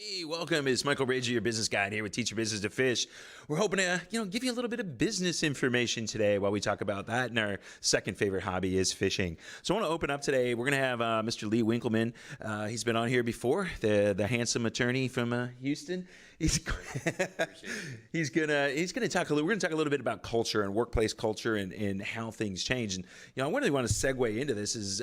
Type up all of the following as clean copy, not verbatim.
Hey, welcome. It's Michael Rager, your business guide here with Teach Your Business to Fish. We're hoping to, give you a little bit of business information today while we talk about that. And our second favorite hobby is fishing. So I want to open up today. We're going to have Mr. Lee Winkleman. He's been on here before, the handsome attorney from Houston. He's gonna talk a little bit about culture and workplace culture and how things change. And I really want to segue into this is.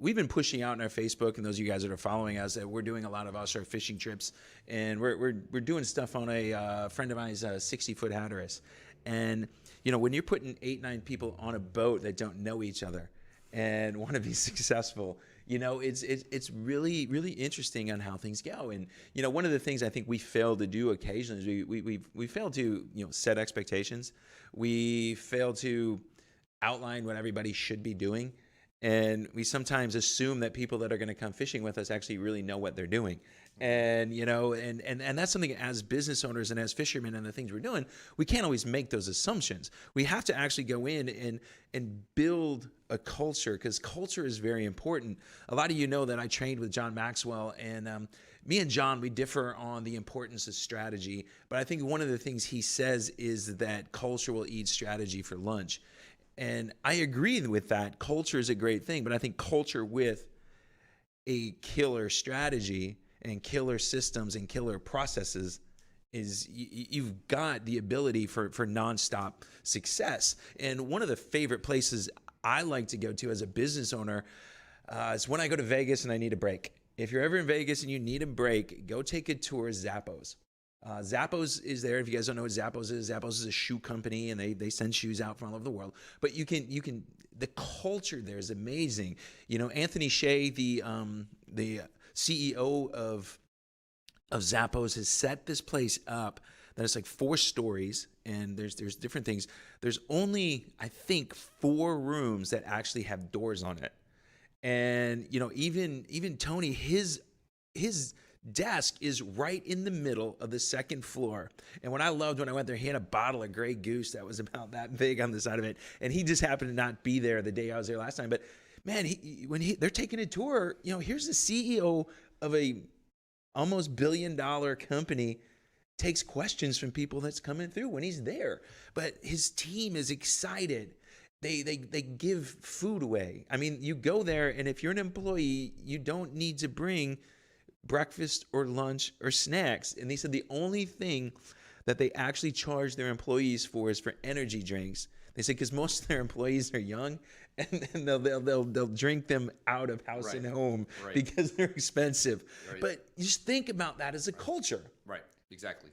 We've been pushing out in our Facebook, and those of you guys that are following us, that we're doing a lot of offshore fishing trips, and we're doing stuff on a friend of mine's 60-foot Hatteras. And when you're putting 8-9 people on a boat that don't know each other and want to be successful, it's really really interesting on how things go. And one of the things I think we fail to do occasionally is we fail to set expectations. We fail to outline what everybody should be doing. And we sometimes assume that people that are going to come fishing with us actually really know what they're doing. And, and that's something as business owners and as fishermen and the things we're doing, we can't always make those assumptions. We have to actually go in and build a culture, because culture is very important. A lot of you know that I trained with John Maxwell, and me and John, we differ on the importance of strategy. But I think one of the things he says is that culture will eat strategy for lunch. And I agree with that. Culture is a great thing, but I think culture with a killer strategy and killer systems and killer processes is you've got the ability for nonstop success. And one of the favorite places I like to go to as a business owner is when I go to Vegas and I need a break. If you're ever in Vegas and you need a break, go take a tour of Zappos. Zappos is there. If you guys don't know what Zappos is a shoe company, and they send shoes out from all over the world. But you can the culture there is amazing. Anthony Shea, the CEO of Zappos, has set this place up that it's like 4 stories, and there's different things. There's only, I think, 4 rooms that actually have doors on it. And even Tony, his desk is right in the middle of the second floor. And what I loved when I went there, he had a bottle of Grey Goose that was about that big on the side of it. And he just happened to not be there the day I was there last time. But man, they're taking a tour, here's the CEO of a almost $1 billion company, takes questions from people that's coming through when he's there. But his team is excited. They give food away. I mean, you go there, and if you're an employee, you don't need to bring breakfast or lunch or snacks. And they said the only thing that they actually charge their employees for is for energy drinks. They said because most of their employees are young, and they'll drink them out of house and home because they're expensive. Right. But you just think about that as a culture. Right. Exactly.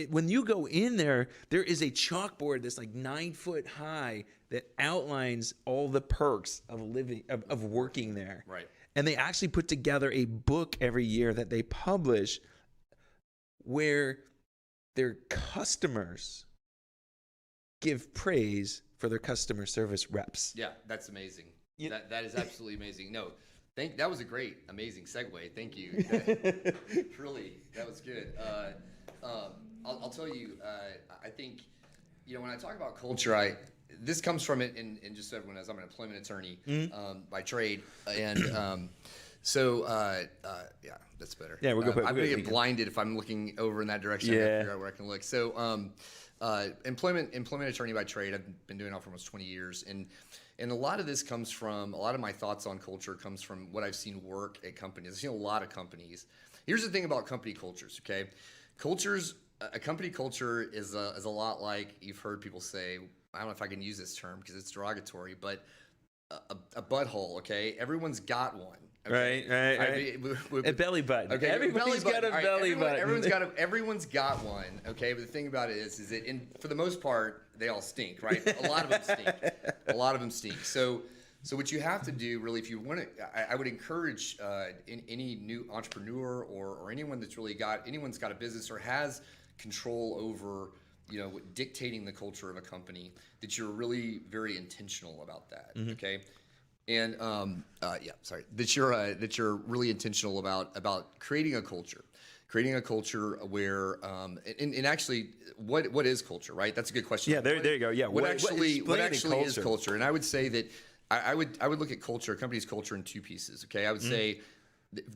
When you go in there is a chalkboard that's like 9 foot high that outlines all the perks of living, of working there. Right. And they actually put together a book every year that they publish where their customers give praise for their customer service reps. Yeah, that's amazing. That is absolutely amazing. No, that was a great, amazing segue. Thank you. Truly, that was good. I'll tell you, I think, when I talk about culture, this comes from it, and just so everyone knows, I'm an employment attorney by trade, and yeah, that's better. Yeah, I'm gonna get blinded if I'm looking over in that direction. Yeah. I gotta figure out where I can look. So, employment attorney by trade. I've been doing it for almost 20 years, and a lot of this comes from, a lot of my thoughts on culture comes from what I've seen work at companies. I've seen a lot of companies. Here's the thing about company cultures, okay? A company culture is a lot like, you've heard people say, I don't know if I can use this term because it's derogatory, but a butthole, okay? Everyone's got one. Okay? Right. A belly button. Okay, everybody's got a belly button. Everyone's got one. Okay, but the thing about it is that for the most part, they all stink, right? A lot of them stink. So what you have to do, really, if you want to, I would encourage any new entrepreneur or anyone that's anyone's got a business or has control over, dictating the culture of a company, that you're really very intentional about that. Mm-hmm. Okay. And that you're really intentional about creating a culture where and actually what is culture, right? That's a good question. Yeah, there you go. Yeah, what actually is culture? And I would say that I would look at culture, a company's culture, in 2 pieces. Okay, I would say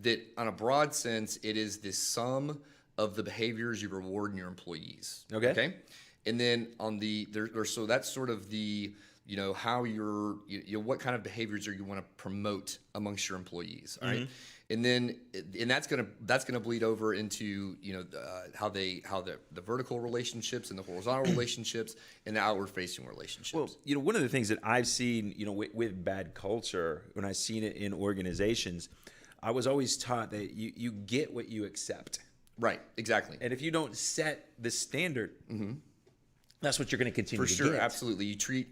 That on a broad sense, it is the sum of the behaviors you reward in your employees. Okay. And then on so that's sort of the, how what kind of behaviors are you want to promote amongst your employees. All right. And then, that's gonna bleed over into how the vertical relationships and the horizontal relationships and the outward facing relationships. Well, one of the things that I've seen, with bad culture, when I've seen it in organizations, I was always taught that you get what you accept. Right. Exactly. And if you don't set the standard, that's what you're going to continue to For sure. get. Absolutely. You treat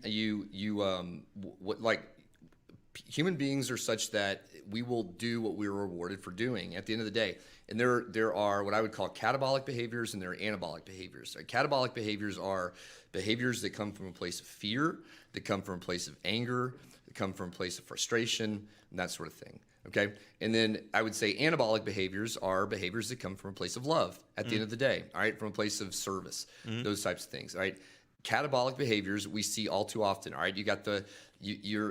human beings are such that we will do what we're rewarded for doing at the end of the day. And there are what I would call catabolic behaviors and there are anabolic behaviors. Catabolic behaviors are behaviors that come from a place of fear, that come from a place of anger, that come from a place of frustration, and that sort of thing. Okay. And then I would say anabolic behaviors are behaviors that come from a place of love at the end of the day. All right. From a place of service, those types of things. All right. Catabolic behaviors we see all too often. All right. You got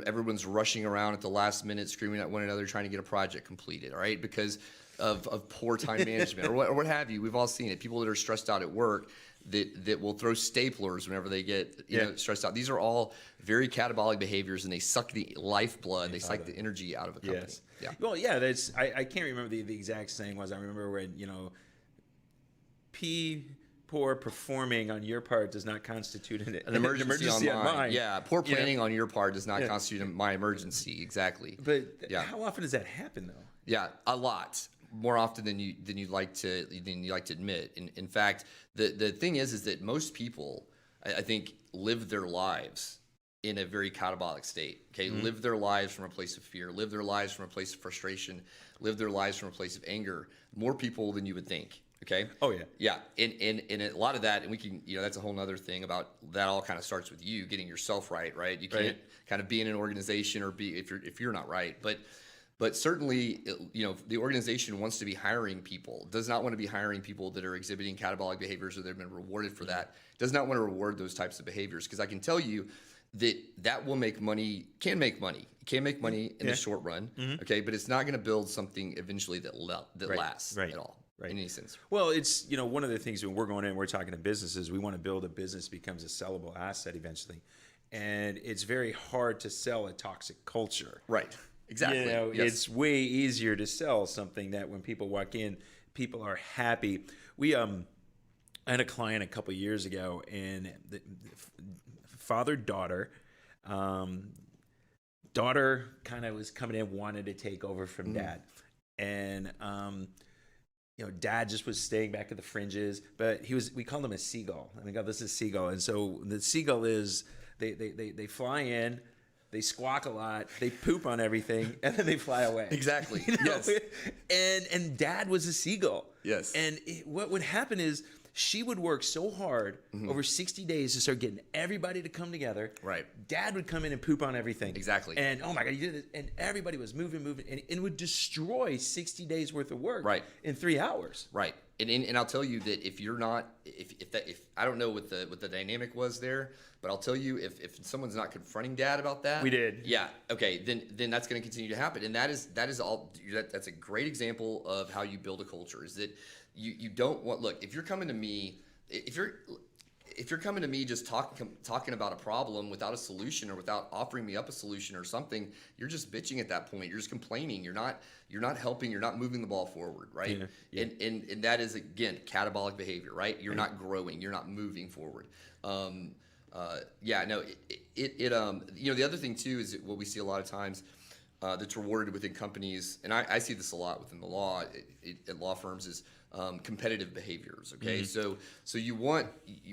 everyone's rushing around at the last minute, screaming at one another, trying to get a project completed. All right. Because of poor time management or what have you. We've all seen it. People that are stressed out at work that will throw staplers whenever they get stressed out. These are all very catabolic behaviors, and they suck the lifeblood. They suck the energy out of a company. Yes. Yeah. Well, yeah. That's I can't remember the exact saying was. I remember when poor performing on your part does not constitute an emergency on mine. Yeah. Poor planning on your part does not constitute my emergency. Exactly. But how often does that happen though? Yeah, a lot. More often than you like to admit. In fact, the thing is that most people, I think, live their lives in a very catabolic state. Okay, live their lives from a place of fear, live their lives from a place of frustration, live their lives from a place of anger. More people than you would think. Okay. Oh yeah. Yeah, and a lot of that, and we can, that's a whole nother thing about that. All kind of starts with you getting yourself right. Right. You can't kind of be in an organization or be if you're not right, But certainly, the organization wants to be hiring people, does not want to be hiring people that are exhibiting catabolic behaviors or they've been rewarded for that, does not want to reward those types of behaviors. Because I can tell you that will make money, can make money in the short run, okay? But it's not going to build something eventually that lasts at all. Right. In any sense. Well, it's, one of the things when we're going in, we're talking to businesses, we want to build a business that becomes a sellable asset eventually. And it's very hard to sell a toxic culture. Right. Exactly. It's way easier to sell something that when people walk in, people are happy. We I had a client a couple of years ago, and the father-daughter, daughter kind of was coming in, wanted to take over from dad, and dad just was staying back at the fringes, but we called him a seagull. I mean, God, this is seagull, and so the seagull is they fly in. They squawk a lot, they poop on everything, and then they fly away. Exactly. Yes. And dad was a seagull. Yes. And what would happen is she would work so hard over 60 days to start getting everybody to come together. Right. Dad would come in and poop on everything. Exactly. And oh my God, you did this. And everybody was moving, and it would destroy 60 days worth of work in 3 hours. Right. And I'll tell you that if you're not, if I don't know what the dynamic was there, but I'll tell you if someone's not confronting dad about that, we did. Yeah. Okay. Then that's going to continue to happen, and that's a great example of how you build a culture. Is that you don't want, look, if you're coming to me, if you're coming to me just talking about a problem without a solution or without offering me up a solution or something, you're just bitching at that point. You're just complaining. You're not helping. You're not moving the ball forward, right? Yeah. And that is, again, catabolic behavior, right? You're not growing. You're not moving forward. The other thing too is what we see a lot of times that's rewarded within companies, and I see this a lot within the law at law firms, is competitive behaviors. Okay, so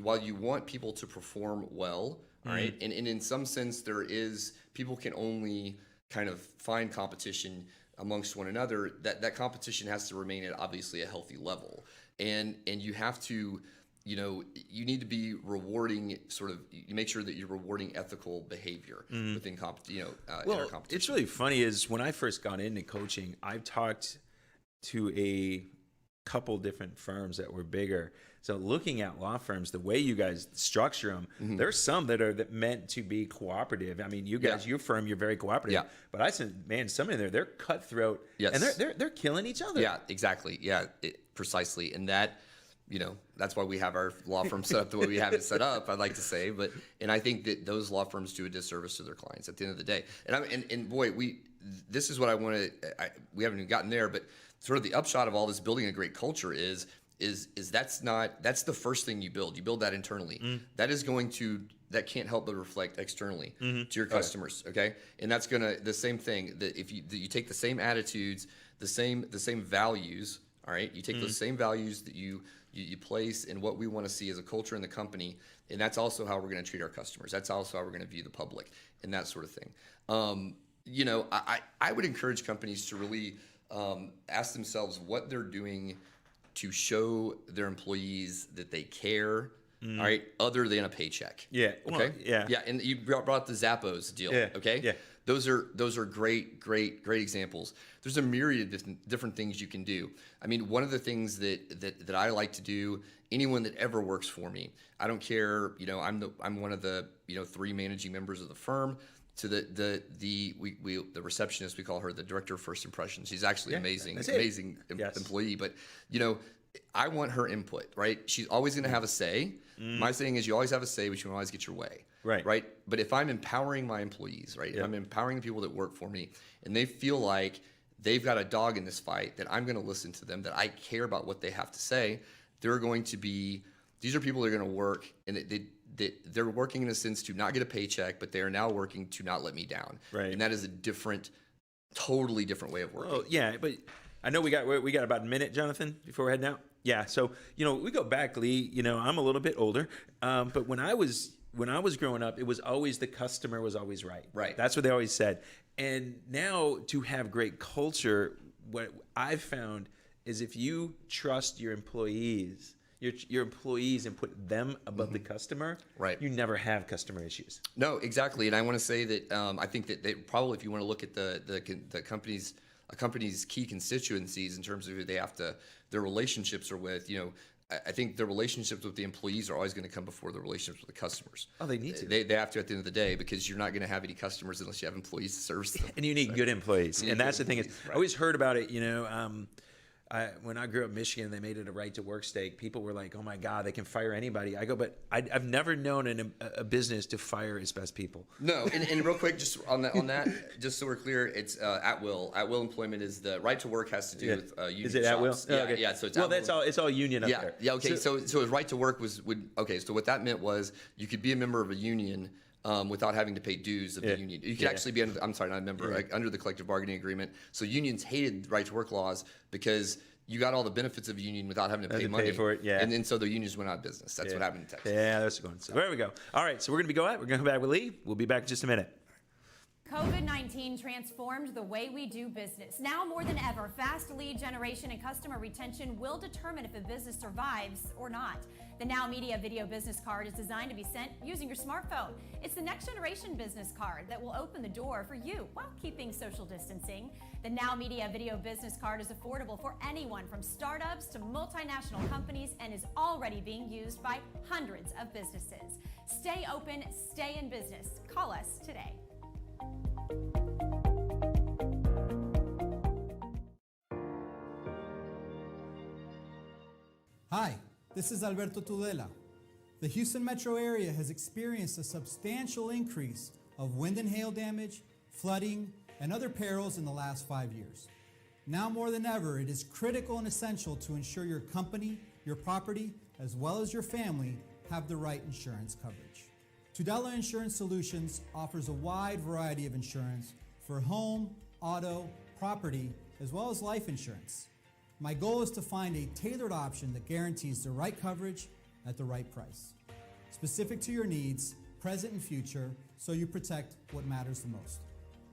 while you want people to perform well, all right, and in some sense people can only kind of find competition amongst one another. That competition has to remain at obviously a healthy level, and you have to. You need to be rewarding, you make sure that you're rewarding ethical behavior within in our competition. It's really funny is when I first got into coaching, I've talked to a couple different firms that were bigger. So looking at law firms, the way you guys structure them, there's some that are meant to be cooperative. I mean, you guys, your firm, you're very cooperative. Yeah. But I said, man, some in there, they're cutthroat. Yes. And they're killing each other. Yeah, exactly. Yeah, precisely. And that, that's why we have our law firm set up the way we have it set up, I'd like to say. And I think that those law firms do a disservice to their clients at the end of the day. And boy, this is what I want to, we haven't even gotten there, but sort of the upshot of all this building a great culture is that's the first thing you build. You build that internally. That can't help but reflect externally to your customers. Okay. And that's the same thing, that if you take the same attitudes, the same values, all right, you take those same values that you place in what we want to see as a culture in the company, and that's also how we're going to treat our customers. That's also how we're going to view the public and that sort of thing. I would encourage companies to really ask themselves what they're doing to show their employees that they care, all right, other than a paycheck. Yeah. Okay. Well, yeah. Yeah. And you brought the Zappos deal. Yeah. Okay. Yeah. Those are great examples. There's a myriad of different things you can do. I mean, one of the things that I like to do, anyone that ever works for me, I don't care, I'm one of the 3 managing members of the firm. To the receptionist, we call her the director of first impressions. She's actually amazing employee. But I want her input, right? She's always going to have a say. My saying is, you always have a say, but you can always get your way, right? But if I'm empowering my employees, right? If I'm empowering the people that work for me, and they feel like they've got a dog in this fight, that I'm going to listen to them, that I care about what they have to say. These are people that are going to work, and they're working in a sense to not get a paycheck, but they are now working to not let me down. Right. And that is a totally different way of working. Oh, yeah, but I know we got about a minute, Jonathan, before we're heading out. Yeah, so we go back, Lee. I'm a little bit older, but when I was growing up, it was always the customer was always right. Right. That's what they always said. And now to have great culture, what I've found is if you trust your employees. Your employees and put them above the customer, right? You never have customer issues. No, exactly. And I want to say that I think that they probably, if you want to look at the company's key constituencies in terms of who their relationships are with, I think the relationships with the employees are always going to come before the relationships with the customers. Oh, they need to. They have to at the end of the day, because you're not going to have any customers unless you have employees to service them. And you need good employees. And that's the thing is, I always heard about it, when I grew up in Michigan, they made it a right to work state. People were like, "Oh my God, they can fire anybody." I go, but I've never known a business to fire its best people. No, and real quick, just on that, just so we're clear, it's at will. At will employment is the right to work has to do with union. Is it at will? Yeah, okay. Yeah. So it's that's all. It's all union up there. Yeah. Okay. So right to work so what that meant was you could be a member of a union. Without having to pay dues of the union. You could actually be under the collective bargaining agreement. So unions hated right to work laws because you got all the benefits of a union without having to pay money for it. Yeah. And then so the unions went out of business. That's what happened in Texas. Yeah, that's going. So there we go. All right, so we're going to we're going to come back with Lee. We'll be back in just a minute. COVID-19 transformed the way we do business. Now more than ever, fast lead generation and customer retention will determine if a business survives or not. The Now Media Video Business Card is designed to be sent using your smartphone. It's the next generation business card that will open the door for you while keeping social distancing. The Now Media Video Business Card is affordable for anyone from startups to multinational companies and is already being used by hundreds of businesses. Stay open, stay in business. Call us today. Hi, this is Alberto Tudela. The Houston metro area has experienced a substantial increase of wind and hail damage, flooding, and other perils in the last 5 years. Now more than ever, it is critical and essential to ensure your company, your property, as well as your family have the right insurance coverage. Tudela Insurance Solutions offers a wide variety of insurance for home, auto, property, as well as life insurance. My goal is to find a tailored option that guarantees the right coverage at the right price, specific to your needs, present and future, so you protect what matters the most.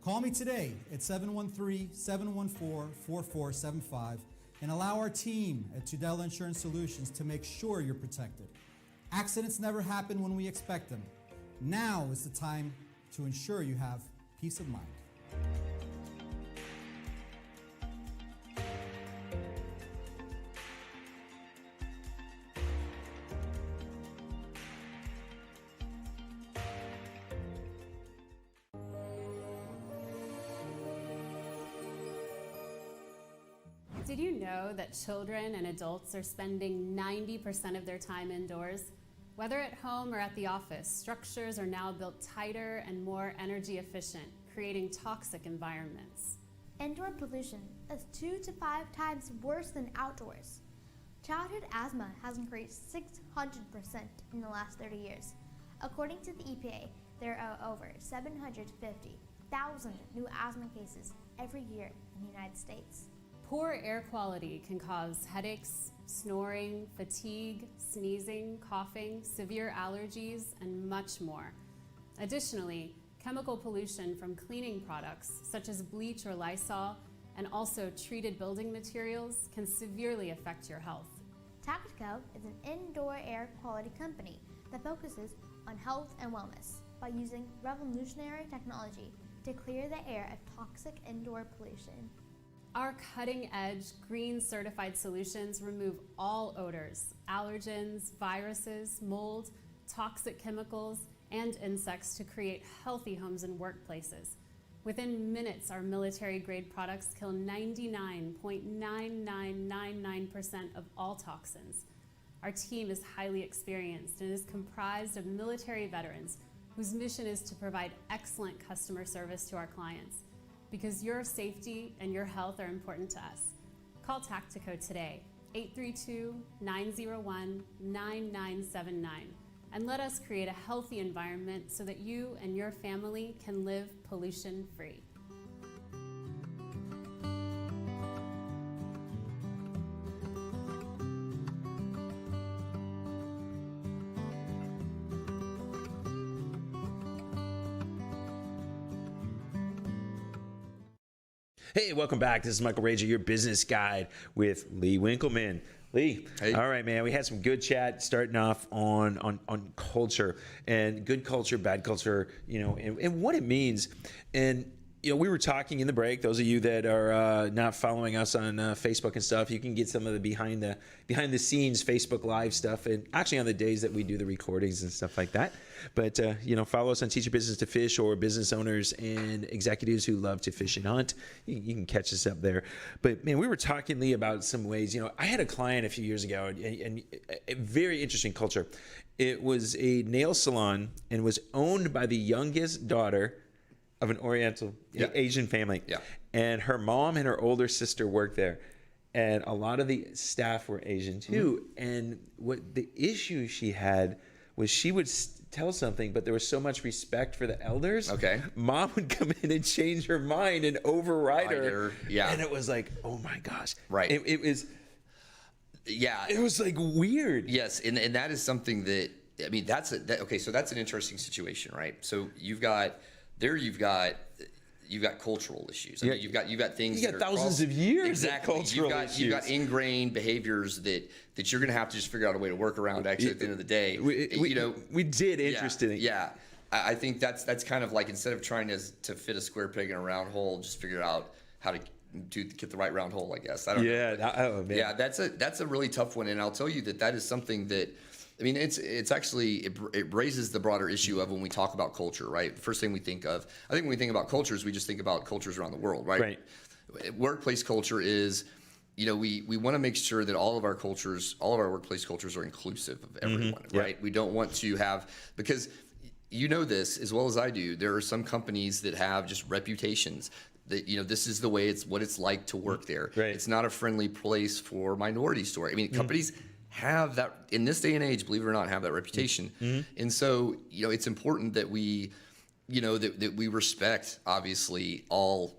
Call me today at 713-714-4475 and allow our team at Tudela Insurance Solutions to make sure you're protected. Accidents never happen when we expect them. Now is the time to ensure you have peace of mind. Did you know that children and adults are spending 90% of their time indoors? Whether at home or at the office, structures are now built tighter and more energy efficient, creating toxic environments. Indoor pollution is 2 to 5 times worse than outdoors. Childhood asthma has increased 600% in the last 30 years. According to the EPA, there are over 750,000 new asthma cases every year in the United States. Poor air quality can cause headaches, snoring, fatigue, sneezing, coughing, severe allergies, and much more. Additionally, chemical pollution from cleaning products such as bleach or Lysol and also treated building materials can severely affect your health. Tactico is an indoor air quality company that focuses on health and wellness by using revolutionary technology to clear the air of toxic indoor pollution. Our cutting-edge, green-certified solutions remove all odors, allergens, viruses, mold, toxic chemicals, and insects to create healthy homes and workplaces. Within minutes, our military-grade products kill 99.9999% of all toxins. Our team is highly experienced and is comprised of military veterans whose mission is to provide excellent customer service to our clients. Because your safety and your health are important to us. Call Tactico today, 832-901-9979, and let us create a healthy environment so that you and your family can live pollution-free. Hey, welcome back. This is Michael Rager, your business guide with Lee Winkleman. Lee, Hey. All right, man. We had some good chat starting off on culture and good culture, bad culture, and what it means. And we were talking in the break. Those of you that are not following us on Facebook and stuff, you can get some of the behind the scenes Facebook Live stuff, and actually on the days that we do the recordings and stuff like that. But follow us on Teach Your Business to Fish, or business owners and executives who love to fish and hunt. You can catch us up there. But man, we were talking, Lee, about some ways. I had a client a few years ago, and a very interesting culture. It was a nail salon and was owned by the youngest daughter of an Oriental Asian family. Yeah. And her mom and her older sister worked there. And a lot of the staff were Asian too. Mm-hmm. And what the issue she had was she would tell something, but there was so much respect for the elders. Okay. Mom would come in and change her mind and override her. Yeah. And it was like, oh my gosh. Right. It was. Yeah. It was like weird. Yes. And that is something that, I mean, okay. So that's an interesting situation, right? So you've got cultural issues. I mean, you've got things. You got thousands of years. Exactly. Of cultural issues. You've got ingrained behaviors that you're going to have to just figure out a way to work around. Actually, at the end of the day, we did interesting. Yeah. I think that's kind of like, instead of trying to fit a square peg in a round hole, just figure out how to get the right round hole. I guess. I don't know. Oh, man. Yeah. That's a really tough one, and I'll tell you that is something that. I mean, it's actually, it raises the broader issue of when we talk about culture, right? First thing we think of, I think when we think about cultures, we just think about cultures around the world, right? Right. Workplace culture is, we want to make sure that all of our workplace cultures are inclusive of everyone, Mm-hmm. right? We don't want to have, because this as well as I do, there are some companies that have just reputations that, this is the way what it's like to work there. Right. It's not a friendly place for minorities to work. I mean, companies have that, in this day and age, believe it or not, have that reputation. Mm-hmm. And so, it's important that we, that we respect, obviously, all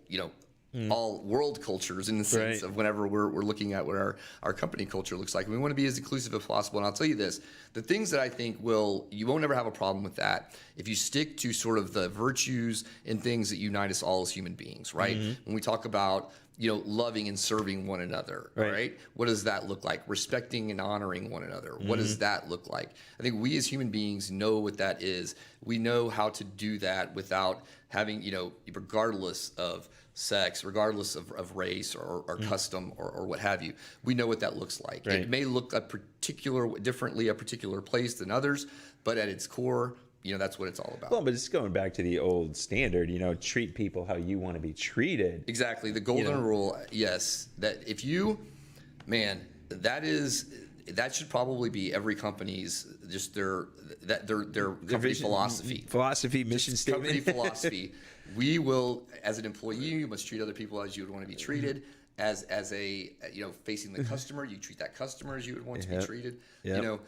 world cultures, in the sense of whenever we're looking at what our company culture looks like. And we want to be as inclusive as possible. And I'll tell you this, the things that I think you won't ever have a problem with that if you stick to sort of the virtues and things that unite us all as human beings, right? Mm-hmm. When we talk about loving and serving one another, right? What does that look like? Respecting and honoring one another. Mm-hmm. What does that look like? I think we as human beings know what that is. We know how to do that without having, regardless of sex, regardless of race or custom or what have you. We know what that looks like. Right. It may look a particular place than others, but at its core, that's what it's all about. Well, but it's going back to the old standard, treat people how you want to be treated. Exactly. The golden rule, yes. That if you, man, that should probably be every company's just their company vision, philosophy, mission statement. company philosophy. We will, as an employee, you must treat other people as you would want to be treated. As a facing the customer, you treat that customer as you would want to be treated. Yep.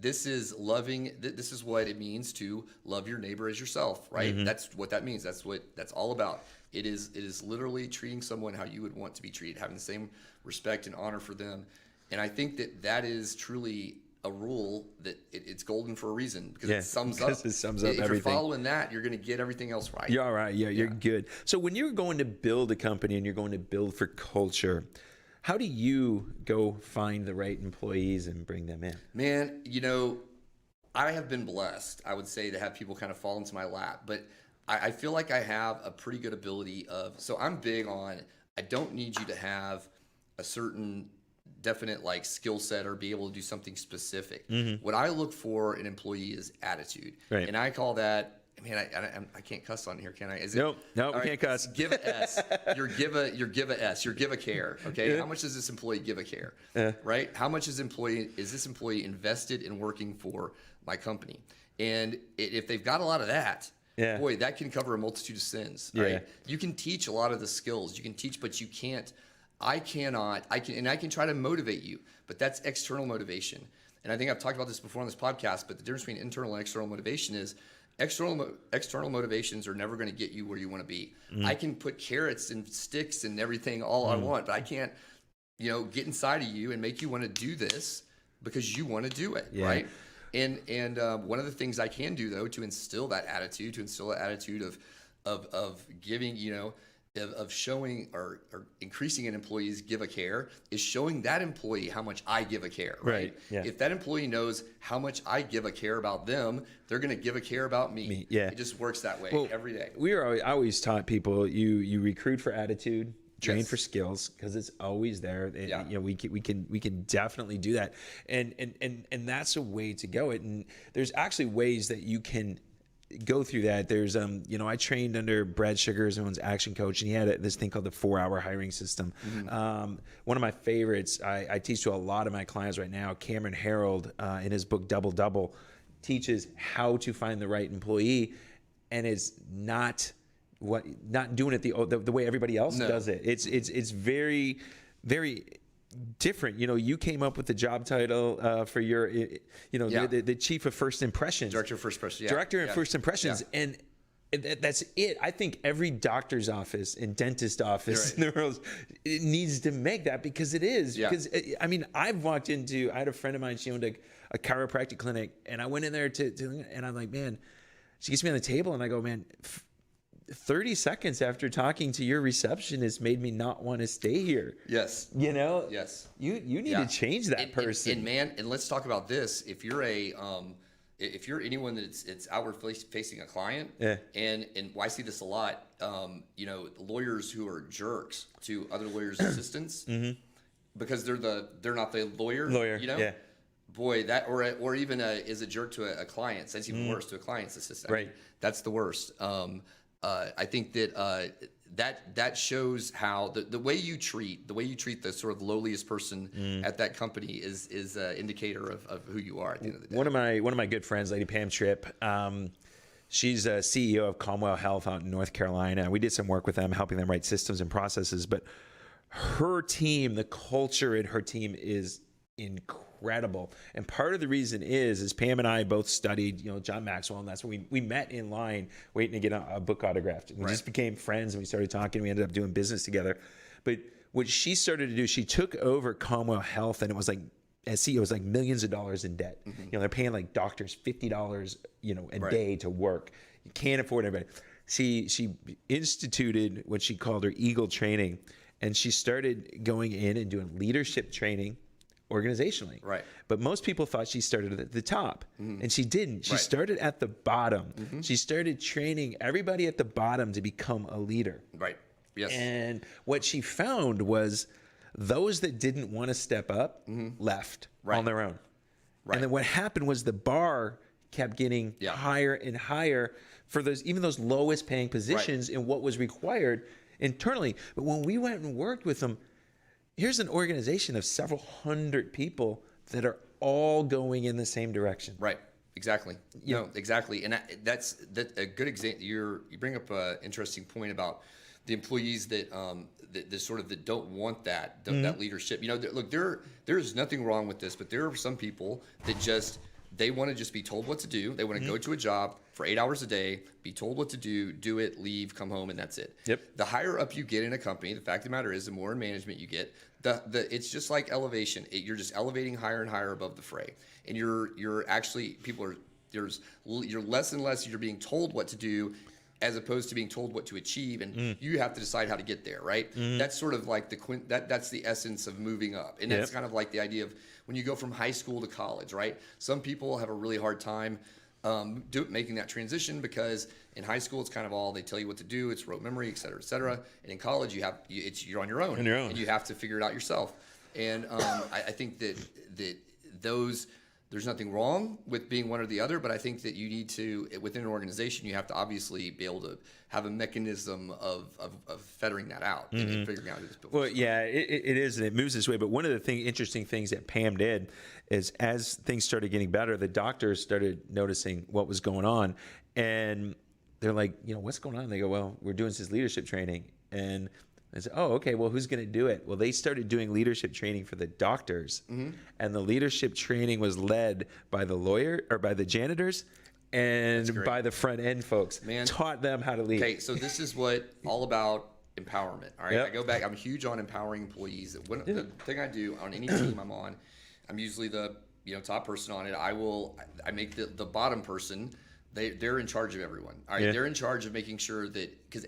This is loving. This is what it means to love your neighbor as yourself, right? That's what that means. That's what that's all about. It is literally treating someone how you would want to be treated, having the same respect and honor for them. And I think that is truly a rule that it's golden for a reason, because it sums up. It sums up if everything. If you're following that, you're going to get everything else right. You're all right. Yeah, you're good. So when you're going to build a company and you're going to build for culture, how do you go find the right employees and bring them in? Man, I have been blessed, I would say, to have people kind of fall into my lap. But I feel like I have a pretty good ability so I'm big on, I don't need you to have a certain definite skill set or be able to do something specific. What I look for in an employee is attitude. Right. And I call that, I can't cuss on here, can I? Nope, we can't cuss. Give a S. Your give a S. Your give a care. Okay. How much does this employee give a care? Right. How much is this employee invested in working for my company? And if they've got a lot of that, boy, that can cover a multitude of sins. Right. You can teach a lot of the skills. You can teach, but you can't. I can try to motivate you, but that's external motivation. And I think I've talked about this before on this podcast, but the difference between internal and external motivation is external motivations are never going to get you where you want to be. I can put carrots and sticks and everything all I want, but I can't, get inside of you and make you want to do this because you want to do it, right? And one of the things I can do, though, to instill that attitude, of giving, of showing or increasing an employee's give a care, is showing that employee how much I give a care, right? If that employee knows how much I give a care about them, they're going to give a care about me. It just works that way every day. I always taught people, you recruit for attitude, train for skills, because it's always there. We can definitely do that, and that's a way to go. And there's actually ways that you can go through that. There's I trained under Brad Sugars, who's action coach, and he had this thing called the 4-hour hiring system. One of my favorites, I teach to a lot of my clients right now. Cameron Harold, in his book Double Double, teaches how to find the right employee, and it's not doing it the way everybody else does it. It's very, very different. You came up with the job title for your, the chief of first impressions, director of first impressions, director of first impressions, and that's it. I think every doctor's office and dentist office, it needs to make that, because it is. Because I've walked into, I had a friend of mine, she owned a chiropractic clinic, and I went in there and I'm like, man, she gets me on the table, and I go, man, 30 seconds after talking to your receptionist made me not want to stay here. Yes. Yes. You need to change that person. And let's talk about this. If you're anyone that's outward facing a client, and I see this a lot, lawyers who are jerks to other lawyers' assistants, because they're not the lawyer. Boy, that or even is a jerk to a client. That's even worse, to a client's assistant. Right. That's the worst. I think that shows how the way you treat the sort of lowliest person at that company is an indicator of who you are at the end of the day. One of my good friends, Lady Pam Tripp, she's a CEO of Commonwealth Health out in North Carolina. We did some work with them, helping them write systems and processes. But her team, the culture in her team is incredible. And part of the reason is Pam and I both studied, John Maxwell, and that's when we met in line waiting to get a book autographed. And we just became friends, and we started talking. We ended up doing business together. But what she started to do, she took over Commonwealth Health, and it was like, as CEO, it was like millions of dollars in debt. They're paying like doctors $50, a day to work. You can't afford everybody. She instituted what she called her Eagle training, and she started going in and doing leadership training organizationally. Right. But most people thought she started at the top, and she didn't. She started at the bottom. She started training everybody at the bottom to become a leader. Right. Yes. And what she found was those that didn't want to step up left on their own. Right. And then what happened was the bar kept getting Yeah. higher and higher for even those lowest paying positions in what was required internally. But when we went and worked with them, here's an organization of several hundred people that are all going in the same direction. Right. Exactly. No, exactly. And that's a good example. You bring up an interesting point about the employees that that don't want that that leadership. Look, there's nothing wrong with this, but there are some people that they want to just be told what to do. They want to go to a job for 8 hours a day, be told what to do it, leave, come home, and that's it. Yep. The higher up you get in a company, the fact of the matter is, the more in management you get, it's just like elevation. You're just elevating higher and higher above the fray, and you're actually you're less and less you're being told what to do, as opposed to being told what to achieve, and you have to decide how to get there, right? That's sort of like that's the essence of moving up, and that's kind of like the idea of when you go from high school to college, right? Some people have a really hard time making that transition, because in high school it's kind of all they tell you what to do, it's rote memory, et cetera, et cetera. And in college you're on your own, and you have to figure it out yourself. And I think that there's nothing wrong with being one or the other, but I think that you need to, within an organization, you have to obviously be able to have a mechanism of fettering that out and figuring out who's built. Well, yeah, it is, and it moves this way. But one of the interesting things that Pam did is, as things started getting better, the doctors started noticing what was going on, and they're like, what's going on? They go, well, we're doing this leadership training, and I said, oh, okay, well, who's going to do it? Well, they started doing leadership training for the doctors, and the leadership training was led by the janitors and by the front end folks. Taught them how to lead. Okay, so this is all about empowerment. All right, I go back. I'm huge on empowering employees. The thing I do on any team I'm on, I'm usually the top person on it. I make the bottom person. They're in charge of everyone. All right, they're in charge of making sure that, because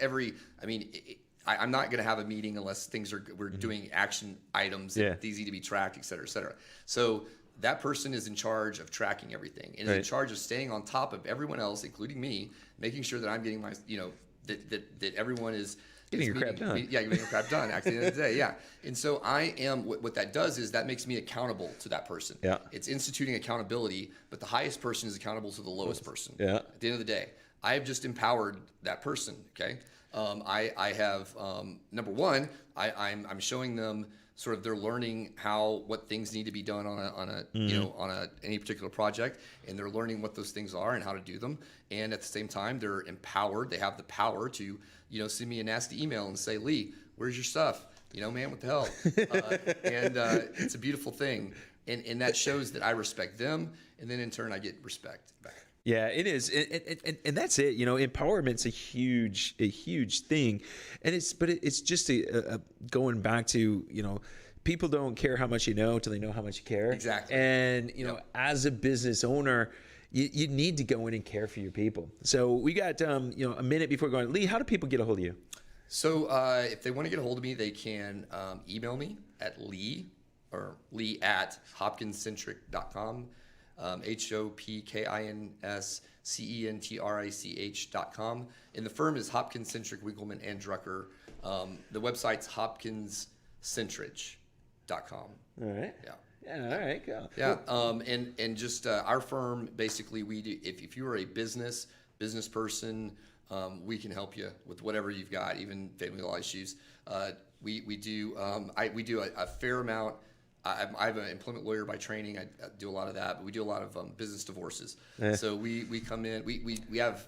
I'm not going to have a meeting unless we're doing action items that it's easy to be tracked, et cetera, et cetera. So that person is in charge of tracking everything, and is in charge of staying on top of everyone else, including me, making sure that I'm getting my, that everyone is getting your crap done. Yeah, getting your crap done. Actually, at the end of the day, yeah. And so I am. What that does is that makes me accountable to that person. Yeah. It's instituting accountability, but the highest person is accountable to the lowest person. Yeah. At the end of the day, I have just empowered that person. Okay. I have number one, I'm showing them sort of, they're learning what things need to be done on any particular project, and they're learning what those things are and how to do them. And at the same time, they're empowered. They have the power to send me a nasty email and say, Lee, where's your stuff? Man, what the hell? And it's a beautiful thing, and that shows that I respect them, and then in turn I get respect back. Yeah, it is, and that's it. Empowerment's a huge thing, and it's just going back to people don't care how much you know until they know how much you care. Exactly. And as a business owner, you need to go in and care for your people. So we got a minute before going. Lee, how do people get a hold of you? So if they want to get a hold of me, they can email me at Lee at hopkinscentric.com. HOPKINSCENTRICH.com. And the firm is Hopkins Centric, Winkleman and Drucker. The website's hopkinscentric.com. All right. Yeah. Yeah. All right. Cool. Yeah. And just our firm, basically, we do. If you are a business person, we can help you with whatever you've got, even family law issues. We do a fair amount. I'm an employment lawyer by training. I do a lot of that, but we do a lot of business divorces. So we come in. We have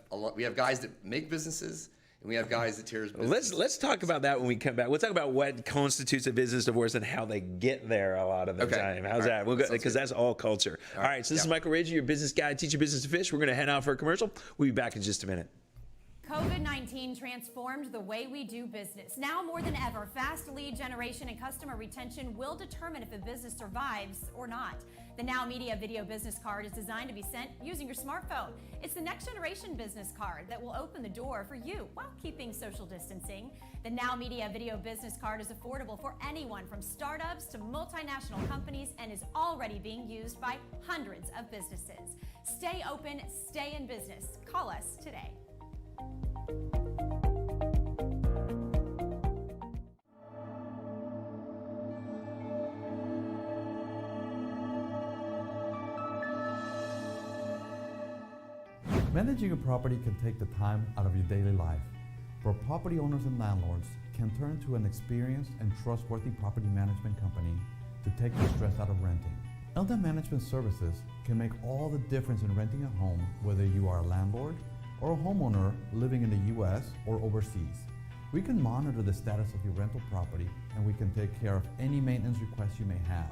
guys that make businesses, and we have guys that tear businesses. Let's talk about that when we come back. We'll talk about what constitutes a business divorce and how they get there a lot of the time. How's that? We'll go, because that's all culture. All right. So this is Michael Ridge, your business guy, teach your business to fish. We're going to head out for a commercial. We'll be back in just a minute. COVID-19 transformed the way we do business. Now more than ever, fast lead generation and customer retention will determine if a business survives or not. The Now Media Video Business Card is designed to be sent using your smartphone. It's the next generation business card that will open the door for you while keeping social distancing. The Now Media Video Business Card is affordable for anyone from startups to multinational companies and is already being used by hundreds of businesses. Stay open, stay in business. Call us today. Managing a property can take the time out of your daily life, but property owners and landlords can turn to an experienced and trustworthy property management company to take the stress out of renting. LDAM Management Services can make all the difference in renting a home, whether you are a landlord or a homeowner living in the U.S. or overseas. We can monitor the status of your rental property, and we can take care of any maintenance requests you may have.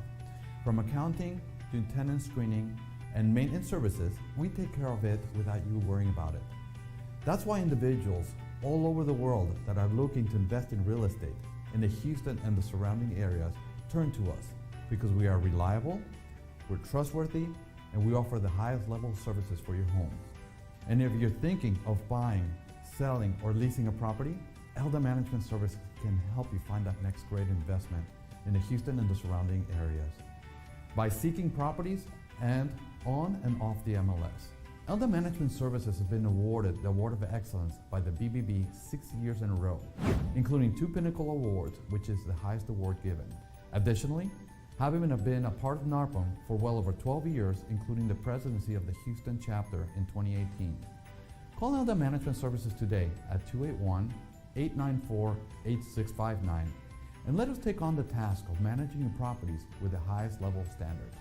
From accounting to tenant screening and maintenance services, we take care of it without you worrying about it. That's why individuals all over the world that are looking to invest in real estate in the Houston and the surrounding areas turn to us, because we are reliable, we're trustworthy, and we offer the highest level of services for your home. And if you're thinking of buying, selling, or leasing a property, LDAM Management Services can help you find that next great investment in the Houston and the surrounding areas by seeking properties and on and off the MLS. LDAM Management Services has been awarded the Award of Excellence by the BBB 6 years in a row, including 2 Pinnacle Awards, which is the highest award given. Additionally, having been a part of NARPM for well over 12 years, including the presidency of the Houston chapter in 2018. Call LDAM Management Services today at 281-894-8659 and let us take on the task of managing your properties with the highest level of standards.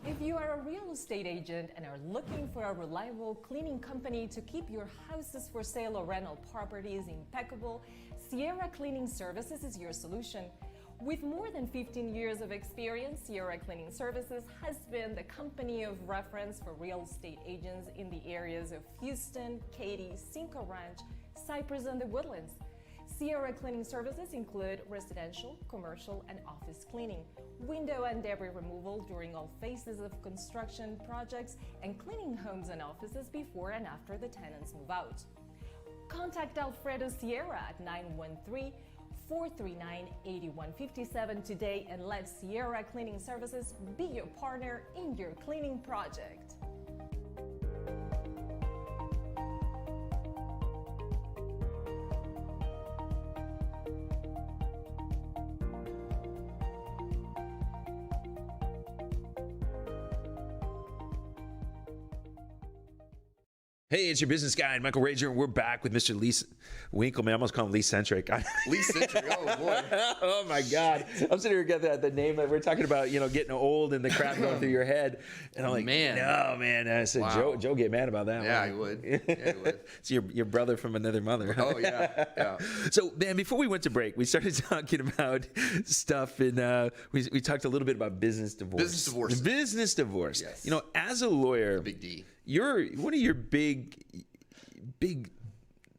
If you are a real estate agent and are looking for a reliable cleaning company to keep your houses for sale or rental properties impeccable, Sierra Cleaning Services is your solution. With more than 15 years of experience, Sierra Cleaning Services has been the company of reference for real estate agents in the areas of Houston, Katy, Cinco Ranch, Cypress, and the Woodlands. Sierra Cleaning Services include residential, commercial, and office cleaning, window and debris removal during all phases of construction projects, and cleaning homes and offices before and after the tenants move out. Contact Alfredo Sierra at 913-439-8157 today and let Sierra Cleaning Services be your partner in your cleaning project. Hey, it's your business guy, Michael Rager, and we're back with Mr. Lee Winkleman. I almost call him Lee Centric. Lee Centric, oh boy. Oh my God. I'm sitting here getting the name that we're talking about, getting old and the crap going through your head. And I'm like, Man. no, man. I said, Wow. Joe get mad about that Yeah, one. he would. Yeah, he would. It's your brother from another mother. Oh, yeah. So, man, before we went to break, we started talking about stuff, and we talked a little bit about business divorce. Business divorce. Yes. As a lawyer, Big D. one of your big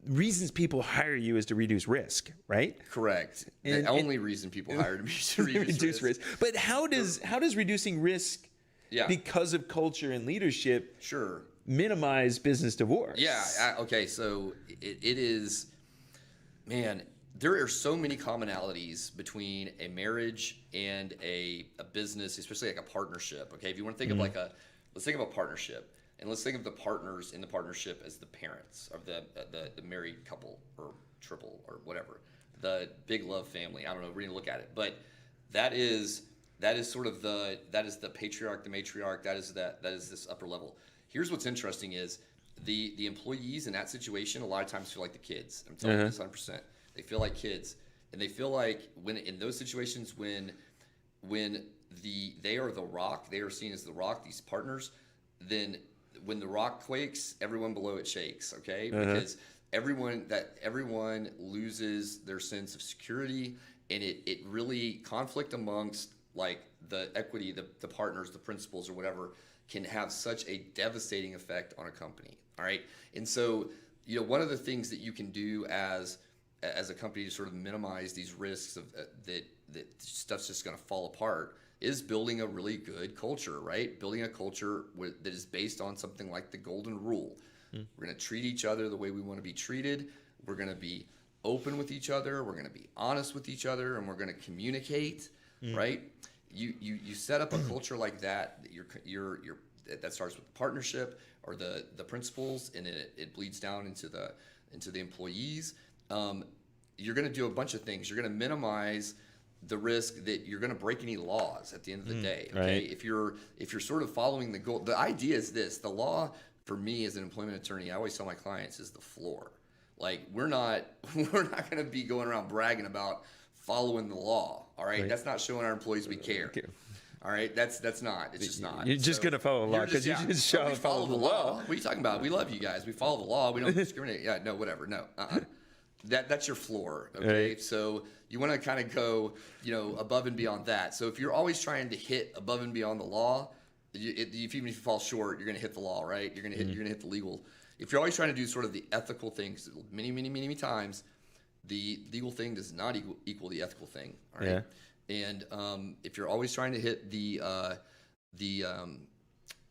reasons people hire you is to reduce risk, right? Correct. And- the only reason people hired me is to reduce risk. But how does reducing risk, Yeah. because of culture and leadership, Sure. minimize business divorce? Yeah. Okay. So it is, man, there are so many commonalities between a marriage and a business, especially like a partnership. Okay. If you want to think of let's think of a partnership, and let's think of the partners in the partnership as the parents of the married couple or triple or whatever, the big love family. I don't know. We're going to look at it, but that is sort of the patriarch, the matriarch. That is this upper level. Here's what's interesting is the employees in that situation a lot of times feel like the kids. I'm telling you this 100%. They feel like kids, and they feel like when in those situations when they are the rock, they are seen as the rock. These partners, then when the rock quakes, everyone below it shakes. Okay, because everyone loses their sense of security, and it really conflict amongst like the equity, the partners, the principals, or whatever, can have such a devastating effect on a company. All right, and so one of the things that you can do as a company to sort of minimize these risks of that stuff's just going to fall apart is building a really good culture, right? Building a culture that is based on something like the golden rule. We're going to treat each other the way we want to be treated. We're going to be open with each other. We're going to be honest with each other, and we're going to communicate, right? You set up a culture like that. That starts with the partnership or the principles, and it bleeds down into the employees. You're going to do a bunch of things. You're going to minimize the risk that you're going to break any laws at the end of the day. Okay, right. if you're sort of following the goal, the idea is this: the law for me as an employment attorney, I always tell my clients, is the floor. Like we're not going to be going around bragging about following the law. All right, that's not showing our employees we care. All right, that's not. It's just not. You're just going to follow the law because you just show we follow the law. What are you talking about? We love you guys. We follow the law. We don't discriminate. Yeah, no, whatever. No. That's your floor, okay? Right. So you want to kind of go, above and beyond that. So if you're always trying to hit above and beyond the law, even if you fall short, you're going to hit the law, right? You're going to hit the legal. If you're always trying to do sort of the ethical things, many times, the legal thing does not equal the ethical thing, all right? Yeah. And if you're always trying to hit the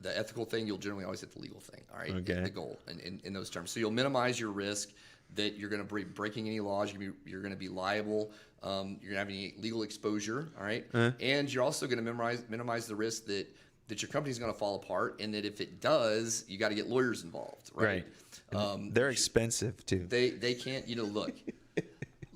ethical thing, you'll generally always hit the legal thing, all right? Okay. The goal in those terms. So you'll minimize your risk that you're going to be breaking any laws, you're going to be liable, you're going to have any legal exposure, all right? And you're also going to minimize the risk that your company's going to fall apart, and that if it does, you got to get lawyers involved, right? They're expensive too. They can't, look.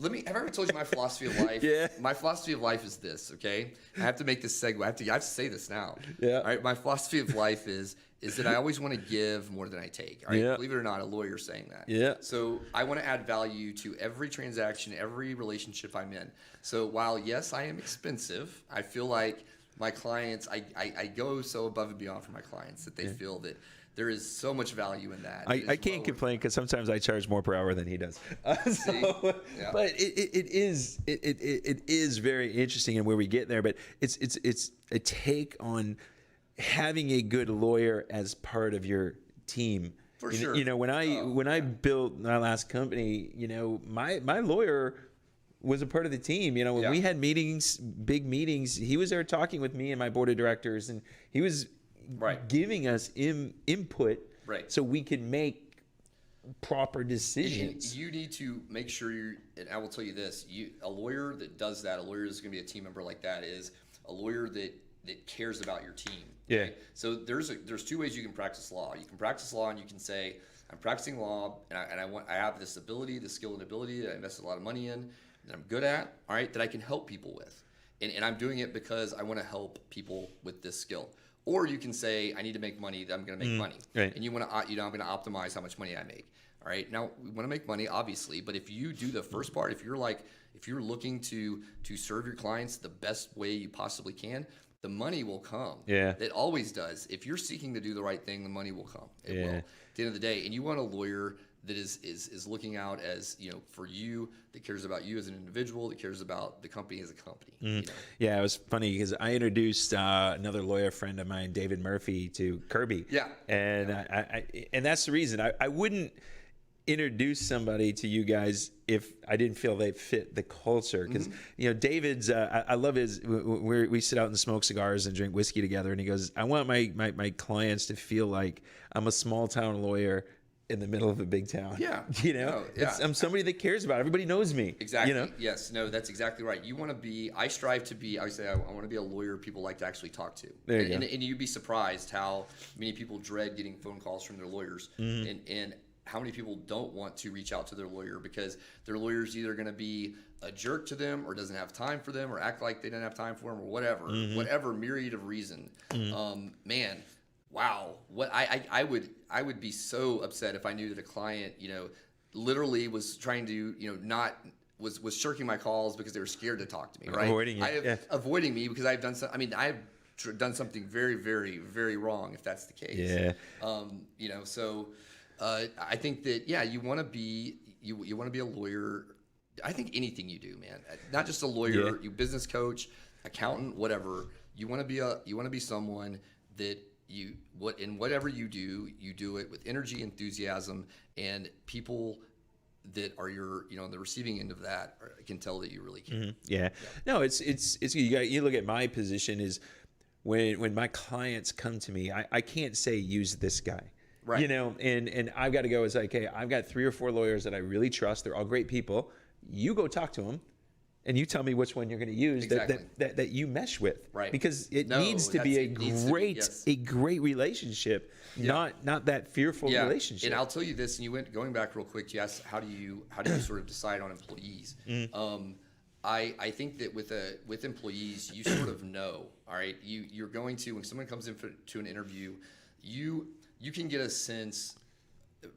Have I ever told you my philosophy of life? Yeah. My philosophy of life is this, okay? I have to make this segue. I have to say this now. Yeah. All right. My philosophy of life is that I always want to give more than I take. All right. Yeah. Believe it or not, a lawyer's saying that. Yeah. So I want to add value to every transaction, every relationship I'm in. So while yes, I am expensive, I feel like my clients, I go so above and beyond for my clients that they feel that there is so much value in that. I can't complain because sometimes I charge more per hour than he does. But it is very interesting in where we get there. But it's a take on having a good lawyer as part of your team. For sure. When I built my last company, my lawyer was a part of the team. When we had meetings, big meetings, he was there talking with me and my board of directors, and he was giving us input so we could make proper decisions. You need to make sure and I will tell you this, a lawyer that does that, a lawyer that's going to be a team member like that, is a lawyer that cares about your team. Yeah. So there's two ways you can practice law. You can practice law and you can say, I'm practicing law and I have this ability, this skill and ability that I invested a lot of money in, that I'm good at, all right, that I can help people with. And I'm doing it because I want to help people with this skill. Or you can say, I need to make money, I'm going to make money. Right. And I'm going to optimize how much money I make. All right. Now, we want to make money, obviously, but if you do the first part, if you're looking to serve your clients the best way you possibly can, the money will come. Yeah. It always does. If you're seeking to do the right thing, the money will come. It will. At the end of the day. And you want a lawyer that is looking out as, for you, that cares about you as an individual, that cares about the company as a company. Yeah, it was funny because I introduced another lawyer friend of mine, David Murphy, to Kirby. Yeah. And and that's the reason I wouldn't introduce somebody to you guys if I didn't feel they fit the culture. Because David's I love his. We sit out and smoke cigars and drink whiskey together, and he goes, I want my clients to feel like I'm a small town lawyer in the middle of a big town. Yeah. I'm somebody that cares about it. Everybody knows me. Exactly. Yes. No, that's exactly right. You want to be, I strive to be, I say, I want to be a lawyer people like to actually talk to. There you go. And you'd be surprised how many people dread getting phone calls from their lawyers and how many people don't want to reach out to their lawyer because their lawyer's either going to be a jerk to them or doesn't have time for them or act like they didn't have time for them or whatever myriad of reason. Man, wow, what I would be so upset if I knew that a client, literally was trying to, was shirking my calls because they were scared to talk to me, right? Avoiding you. Avoiding me because I've done I've done something very, very, very wrong if that's the case. Yeah. So I think that you want to be you want to be a lawyer. I think anything you do, man, not just a lawyer, you business coach, accountant, whatever. You want to be someone that whatever you do it with energy, enthusiasm, and people that are on the receiving end of that can tell that you really care. Yeah. No, it's you look at my position is when my clients come to me, I can't say use this guy. Right. And I've got to go as like, hey, I've got 3 or 4 lawyers that I really trust. They're all great people. you go talk to them and you tell me which one you're going to use that you mesh with. Right. Because it needs to be yes. a great relationship, not that fearful relationship. And I'll tell you this, and going back real quick, you asked how do you sort of decide on employees? I think that with employees, you sort of know, all right, you're going to, when someone comes in to an interview, you can get a sense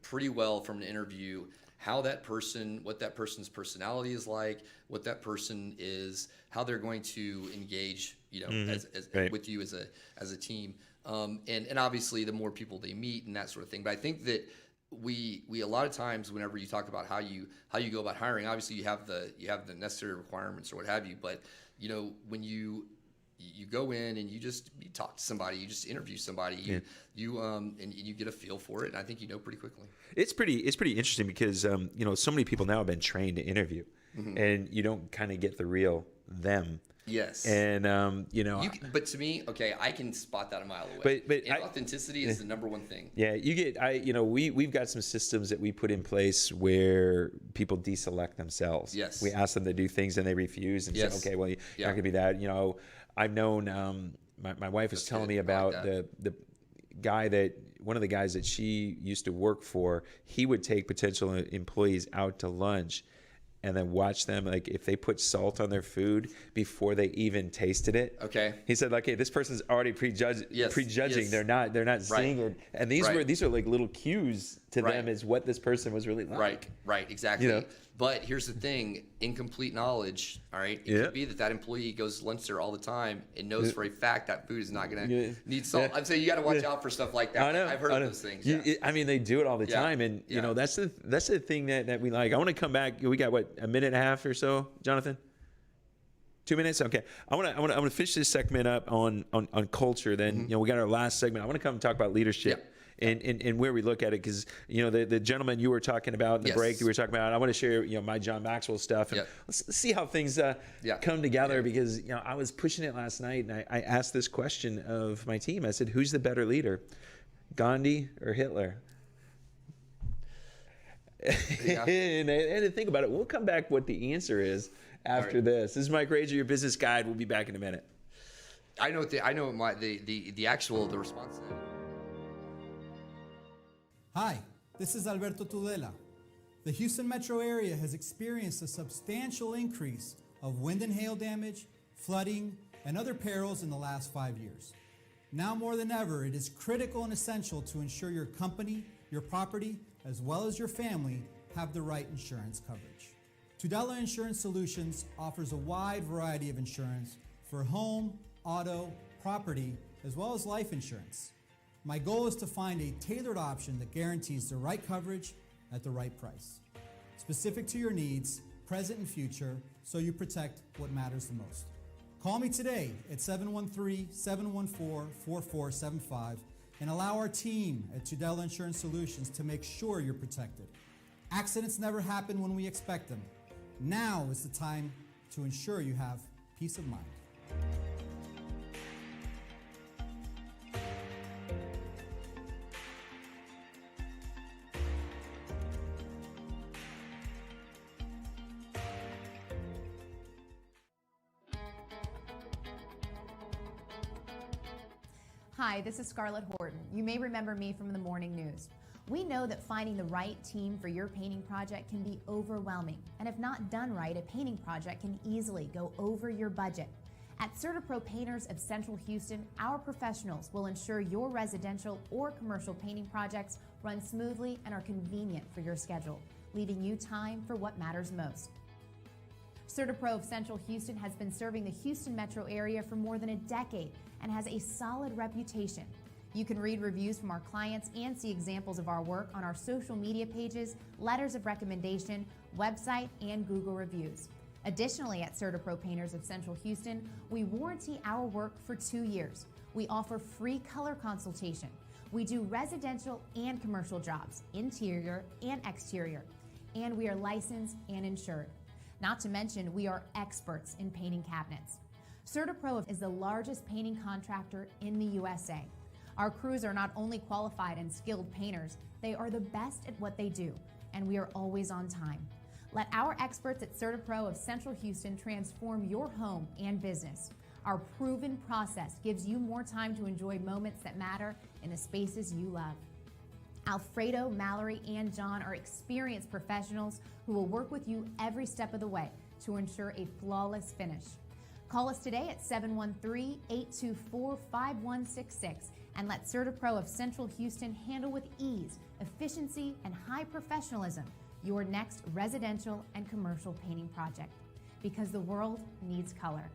pretty well from an interview what that person's personality is like, what that person is, how they're going to engage, with you as a team. And obviously the more people they meet and that sort of thing. But I think that we a lot of times, whenever you talk about how you go about hiring, obviously you have the necessary requirements or what have you, but when you go in and you talk to somebody, you just interview somebody, and you get a feel for it, and I think pretty quickly. It's pretty interesting because so many people now have been trained to interview, and you don't kind of get the real them. Yes. And but to me, okay, I can spot that a mile away. But authenticity is the number one thing. Yeah, we've got some systems that we put in place where people deselect themselves. Yes. We ask them to do things and they refuse and say, okay, well, you're not gonna be that. I've known my wife was telling me about the guy one of the guys that she used to work for. He would take potential employees out to lunch and then watch them, like if they put salt on their food before they even tasted it. Okay. He said, like, hey, this person's already prejudging. Yes. They're not seeing it. And these are like little cues to them as what this person was really like. Right, exactly. But here's the thing, incomplete knowledge, all right? It could be that employee goes to lunch there all the time and knows for a fact that food is not going to need salt. I'm saying you got to watch out for stuff like that. I know. I've heard of those things. They do it all the time. And, that's the thing that we like. I want to come back. We got, a minute and a half or so, Jonathan? 2 minutes? Okay. I want to finish this segment up on culture. Then, we got our last segment. I want to come and talk about leadership. Yeah. And where we look at it, because the gentleman you were talking about, the break you were talking about, I want to share my John Maxwell stuff, and let's see how things come together. Because I was pushing it last night, and I asked this question of my team. I said, "Who's the better leader, Gandhi or Hitler?" And to think about it, we'll come back what the answer is after this. This is Mike Rager, your business guide. We'll be back in a minute. I know the actual response. Hi, this is Alberto Tudela. The Houston metro area has experienced a substantial increase of wind and hail damage, flooding, and other perils in the last 5 years. Now more than ever, it is critical and essential to ensure your company, your property, as well as your family have the right insurance coverage. Tudela Insurance Solutions offers a wide variety of insurance for home, auto, property, as well as life insurance. My goal is to find a tailored option that guarantees the right coverage at the right price, specific to your needs, present and future, so you protect what matters the most. Call me today at 713-714-4475 and allow our team at Tudela Insurance Solutions to make sure you're protected. Accidents never happen when we expect them. Now is the time to ensure you have peace of mind. Hi, this is Scarlett Horton. You may remember me from the morning news. We know that finding the right team for your painting project can be overwhelming, and if not done right, a painting project can easily go over your budget. At CertaPro Painters of Central Houston, our professionals will ensure your residential or commercial painting projects run smoothly and are convenient for your schedule, leaving you time for what matters most. CertaPro of Central Houston has been serving the Houston metro area for more than a decade and has a solid reputation. You can read reviews from our clients and see examples of our work on our social media pages, letters of recommendation, website, and Google reviews. Additionally, at CertaPro Painters of Central Houston, we warranty our work for 2 years. We offer free color consultation. We do residential and commercial jobs, interior and exterior, and we are licensed and insured. Not to mention, we are experts in painting cabinets. CertaPro is the largest painting contractor in the USA. Our crews are not only qualified and skilled painters, they are the best at what they do, and we are always on time. Let our experts at CertaPro of Central Houston transform your home and business. Our proven process gives you more time to enjoy moments that matter in the spaces you love. Alfredo, Mallory, and John are experienced professionals who will work with you every step of the way to ensure a flawless finish. Call us today at 713-824-5166 and let CertaPro of Central Houston handle with ease, efficiency, and high professionalism your next residential and commercial painting project, because the world needs color.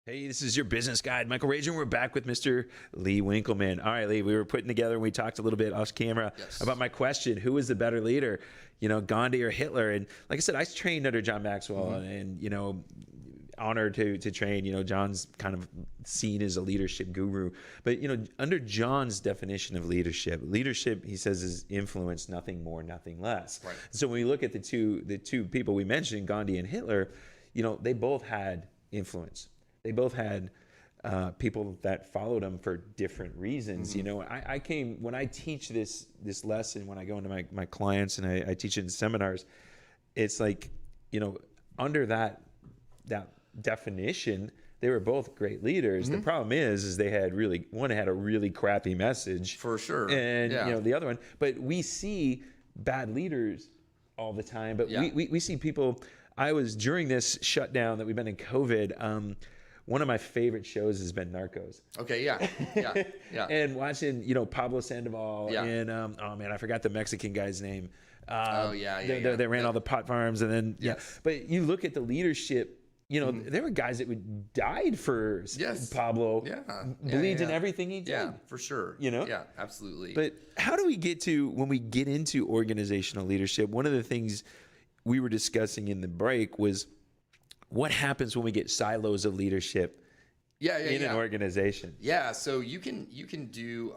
Hey, this is your business guide, Michael Rager. We're back with Mr. Lee Winkleman. All right, Lee, we were putting together and we talked a little bit off camera about my question: who is the better leader, Gandhi or Hitler? And like I said, I trained under John Maxwell, and honored to train. John's kind of seen as a leadership guru, but under John's definition of leadership, he says is influence, nothing more, nothing less. Right. So when we look at the two people we mentioned, Gandhi and Hitler, they both had influence. They both had people that followed them for different reasons. I came, when I teach this lesson, when I go into my clients and I teach it in seminars, it's like, under that definition, they were both great leaders. The problem is they had one had a really crappy message, for sure, and the other one. But we see bad leaders all the time. But we see people. During this shutdown that we've been in COVID. One of my favorite shows has been Narcos. Okay, yeah. And watching, Pablo Sandoval and oh man, I forgot the Mexican guy's name. They ran all the pot farms, and then But you look at the leadership. There were guys that died for Pablo. Believed in everything he did. Yeah, for sure. Yeah, absolutely. But how do we get to, when we get into organizational leadership? One of the things we were discussing in the break was, what happens when we get silos of leadership in an organization? Yeah, so you can do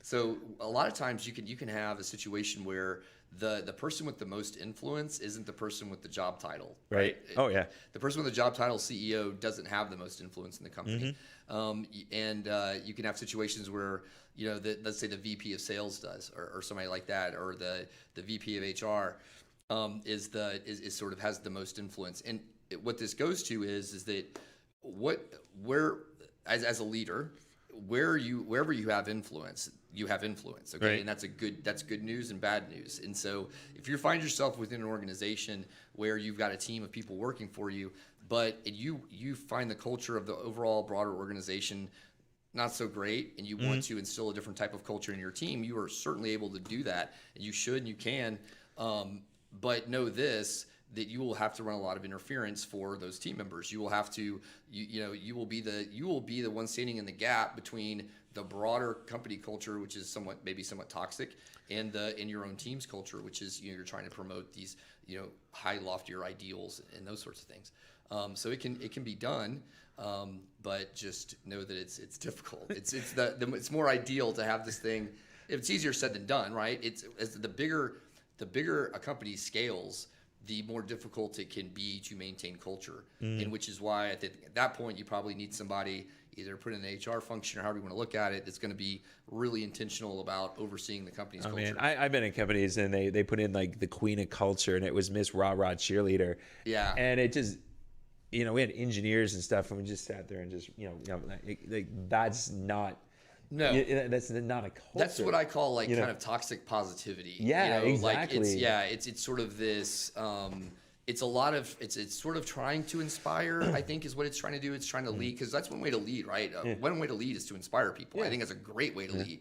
So a lot of times you can have a situation where the person with the most influence isn't the person with the job title. Right. The person with the job title, CEO, doesn't have the most influence in the company. And you can have situations where let's say the VP of sales does, or somebody like that, or the VP of HR. Is sort of has the most influence, and what this goes to is that as a leader, wherever you have influence, okay, right. And that's good news and bad news. And so if you find yourself within an organization where you've got a team of people working for you, but you find the culture of the overall broader organization not so great, and you want to instill a different type of culture in your team, you are certainly able to do that, and you should and you can. But know this, that you will have to run a lot of interference for those team members. You will have to, you will be the one standing in the gap between the broader company culture, which is somewhat toxic, and your own team's culture, which is you're trying to promote these high, loftier ideals and those sorts of things. So it can be done, but just know that it's difficult. It's more ideal to have this thing. It's easier said than done, right? It's the bigger a company scales, the more difficult it can be to maintain culture. And which is why I think at that point you probably need somebody either put in the HR function or however you want to look at it, that's going to be really intentional about overseeing the company's culture. Man, I've been in companies and they put in like the queen of culture, and it was Miss Rah Rah Cheerleader. Yeah. And it just, we had engineers and stuff, and we just sat there and just, that's not. No, that's not a culture. That's what I call kind of toxic positivity. Yeah, exactly. It's sort of this. It's a lot of it's sort of trying to inspire. I think is what it's trying to do. It's trying to lead, because that's one way to lead, right? One way to lead is to inspire people. I think that's a great way to lead.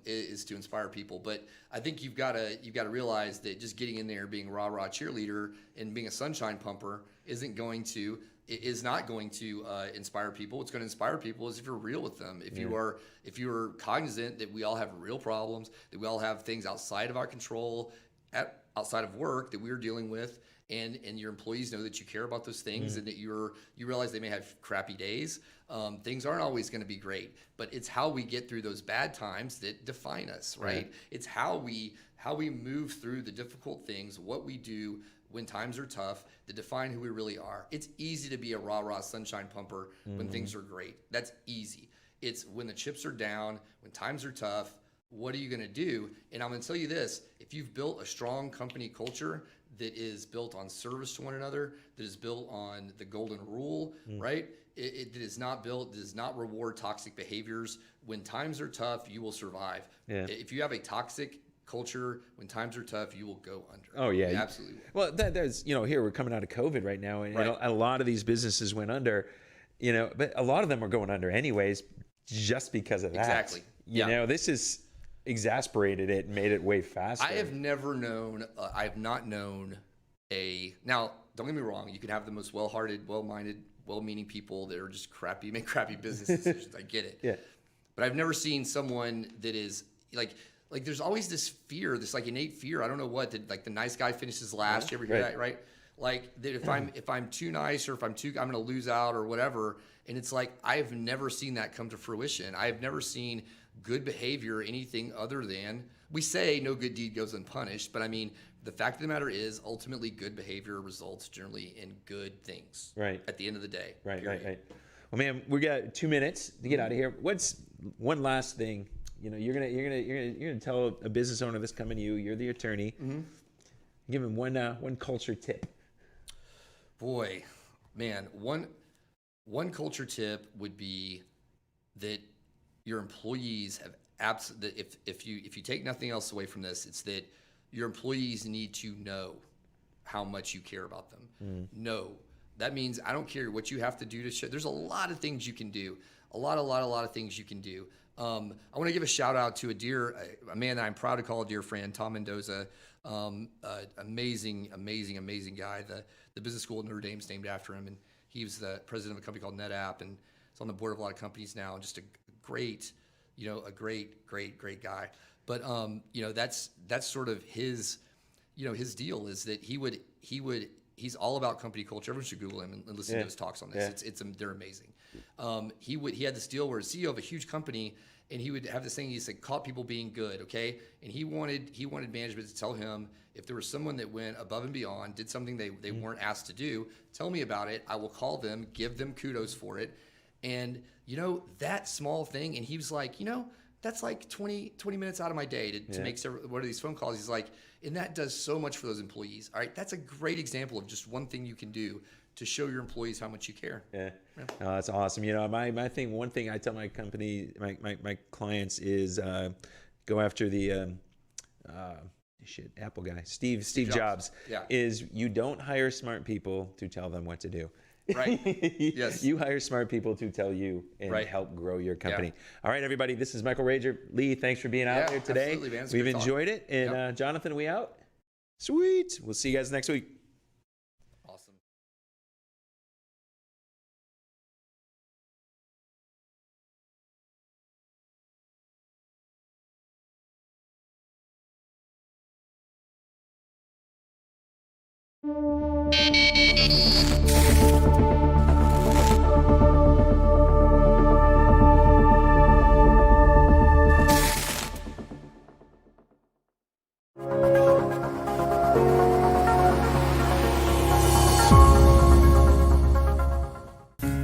Is to inspire people. But I think you've got to realize that just getting in there, being rah rah cheerleader, and being a sunshine pumper is not going to inspire people. What's going to inspire people is if you're real with them. If you're cognizant that we all have real problems, that we all have things outside of our control, outside of work that we're dealing with, and your employees know that you care about those things, and that you realize they may have crappy days. Things aren't always going to be great, but it's how we get through those bad times that define us, right? It's how we move through the difficult things, what we do when times are tough, to define who we really are. It's easy to be a rah-rah sunshine pumper when things are great. That's easy. It's when the chips are down, when times are tough, what are you going to do? And I'm going to tell you this, if you've built a strong company culture that is built on service to one another, that is built on the golden rule, right? It does not reward toxic behaviors. When times are tough, you will survive. Yeah. If you have a toxic culture, when times are tough, you will go under. Oh yeah, You absolutely will. Well, there's here we're coming out of COVID right now, and Right. a lot of these businesses went under, but a lot of them are going under anyways, just because of that. Exactly. You Yeah. know, this has exasperated it and made it way faster. I have not known now, don't get me wrong, you can have the most well-hearted, well-minded, well-meaning people that are just make crappy business decisions. I get it. Yeah. But I've never seen someone that is like there's always this fear, this like innate fear. I don't know what, that like the nice guy finishes last. You ever hear Right. that, right? Like that if I'm too nice or I'm going to lose out or whatever. And it's like, I've never seen that come to fruition. I have never seen good behavior anything other than, we say no good deed goes unpunished, but I mean, the fact of the matter is ultimately good behavior results generally in good things. Right. At the end of the day. Right. period. Well, man, we got 2 minutes to get out of here. What's one last thing? You're gonna tell a business owner that's coming to you. You're the attorney. Give him one culture tip. Boy, man, one culture tip would be that your employees have if you take nothing else away from this, it's that your employees need to know how much you care about them. No, that means I don't care what you have to do to show. There's a lot of things you can do. A lot of things you can do. I want to give a shout out to a man that I'm proud to call a dear friend, Tom Mendoza. Amazing guy. The business school at Notre Dame's named after him, and he was the president of a company called NetApp, and is on the board of a lot of companies now. And just a great guy. But that's sort of his deal is that he's all about company culture. Everyone should Google him and listen to his talks on this. Yeah. They're amazing. He had this deal where a CEO of a huge company, and he would have this thing. He said, caught people being good, okay? And he wanted management to tell him if there was someone that went above and beyond, did something they weren't asked to do, tell me about it. I will call them, give them kudos for it. And that small thing. And he was like, that's like 20 minutes out of my day to make one of these phone calls. He's like, and that does so much for those employees. All right, that's a great example of just one thing you can do to show your employees how much you care. Yeah. Oh, that's awesome. One thing I tell my company, my clients is go after the Apple guy, Steve Jobs. Yeah. Is you don't hire smart people to tell them what to do. Right. Yes. You hire smart people to tell you and help grow your company. Yeah. All right, everybody. This is Michael Rager. Lee, thanks for being out here today. Absolutely, man. We've enjoyed it. And Jonathan, we out? Sweet. We'll see you guys next week. Awesome.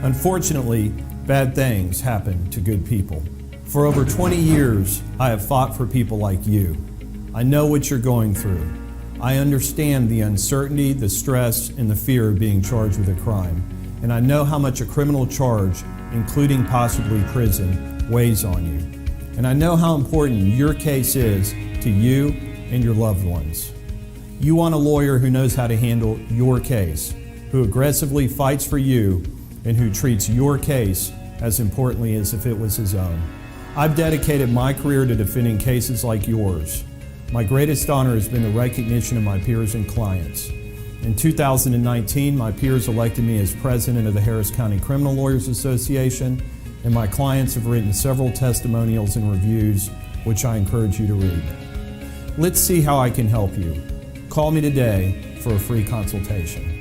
Unfortunately, bad things happen to good people. For over 20 years, I have fought for people like you. I know what you're going through. I understand the uncertainty, the stress, and the fear of being charged with a crime. And I know how much a criminal charge, including possibly prison, weighs on you. And I know how important your case is to you and your loved ones. You want a lawyer who knows how to handle your case, who aggressively fights for you, and who treats your case as importantly as if it was his own. I've dedicated my career to defending cases like yours. My greatest honor has been the recognition of my peers and clients. In 2019, my peers elected me as president of the Harris County Criminal Lawyers Association, and my clients have written several testimonials and reviews, which I encourage you to read. Let's see how I can help you. Call me today for a free consultation.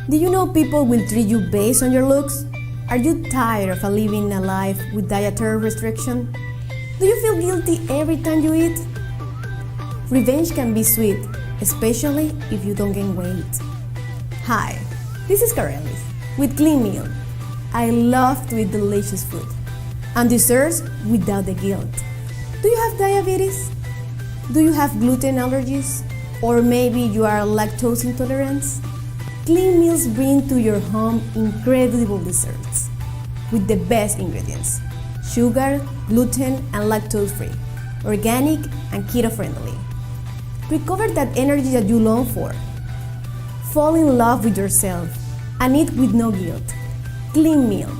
Do you know people will treat you based on your looks? Are you tired of living a life with dietary restriction? Do you feel guilty every time you eat? Revenge can be sweet, especially if you don't gain weight. Hi, this is Karelis with Clean Meal. I love to eat delicious food and desserts without the guilt. Do you have diabetes? Do you have gluten allergies? Or maybe you are lactose intolerant? Clean Meals bring to your home incredible desserts with the best ingredients: sugar, gluten, and lactose-free, organic, and keto-friendly. Recover that energy that you long for. Fall in love with yourself and eat with no guilt. Clean Meal,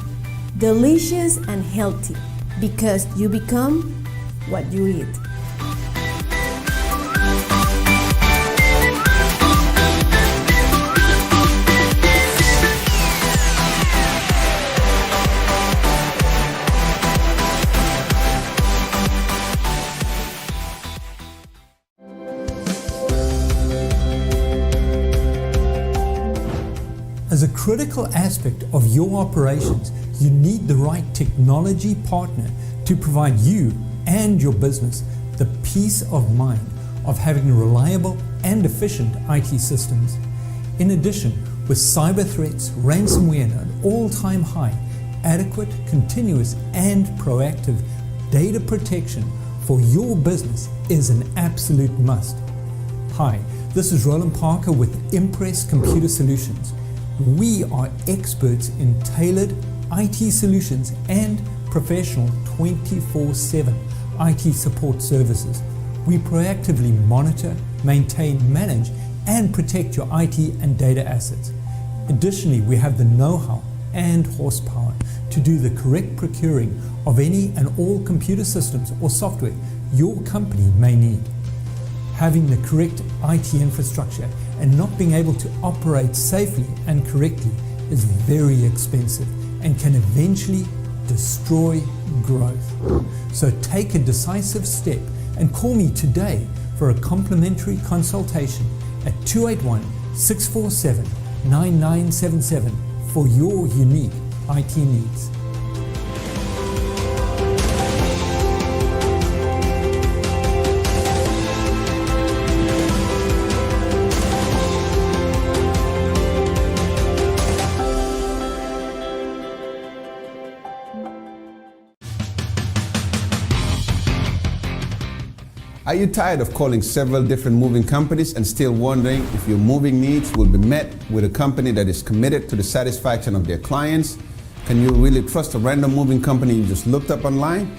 delicious and healthy, because you become what you eat. As a critical aspect of your operations, you need the right technology partner to provide you and your business the peace of mind of having reliable and efficient IT systems. In addition, with cyber threats, ransomware at an all-time high, adequate, continuous, and proactive data protection for your business is an absolute must. Hi, this is Roland Parker with Impress Computer Solutions. We are experts in tailored IT solutions and professional 24/7 IT support services. We proactively monitor, maintain, manage, and protect your IT and data assets. Additionally, we have the know-how and horsepower to do the correct procuring of any and all computer systems or software your company may need. Having the correct IT infrastructure and not being able to operate safely and correctly is very expensive and can eventually destroy growth. So take a decisive step and call me today for a complimentary consultation at 281-647-9977 for your unique IT needs. Are you tired of calling several different moving companies and still wondering if your moving needs will be met with a company that is committed to the satisfaction of their clients? Can you really trust a random moving company you just looked up online?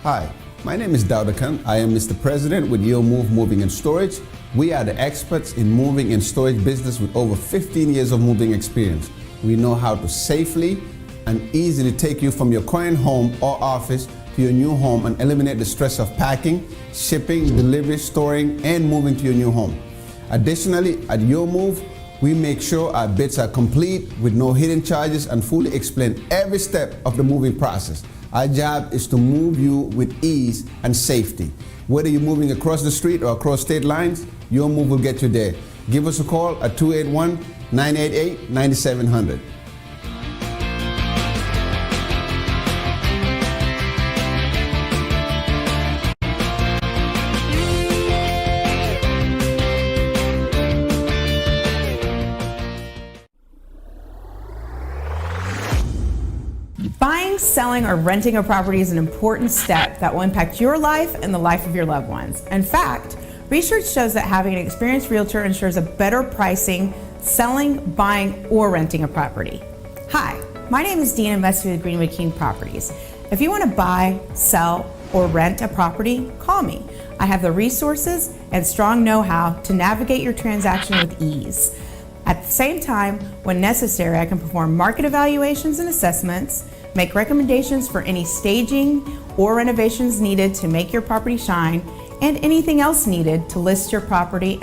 Hi, my name is Daudakan. I am Mr. President with Yo Move Moving and Storage. We are the experts in moving and storage business with over 15 years of moving experience. We know how to safely and easily take you from your current home or office to your new home and eliminate the stress of packing, shipping, delivery, storing, and moving to your new home. Additionally, at Yo Move, we make sure our bids are complete with no hidden charges and fully explain every step of the moving process. Our job is to move you with ease and safety. Whether you're moving across the street or across state lines, Yo Move will get you there. Give us a call at 281-988-9700. Buying, selling, or renting a property is an important step that will impact your life and the life of your loved ones. In fact, research shows that having an experienced realtor ensures a better pricing, selling, buying, or renting a property. Hi, my name is Dean, investor with Greenwood King Properties. If you want to buy, sell, or rent a property, call me. I have the resources and strong know-how to navigate your transaction with ease. At the same time, when necessary, I can perform market evaluations and assessments, make recommendations for any staging or renovations needed to make your property shine, and anything else needed to list your property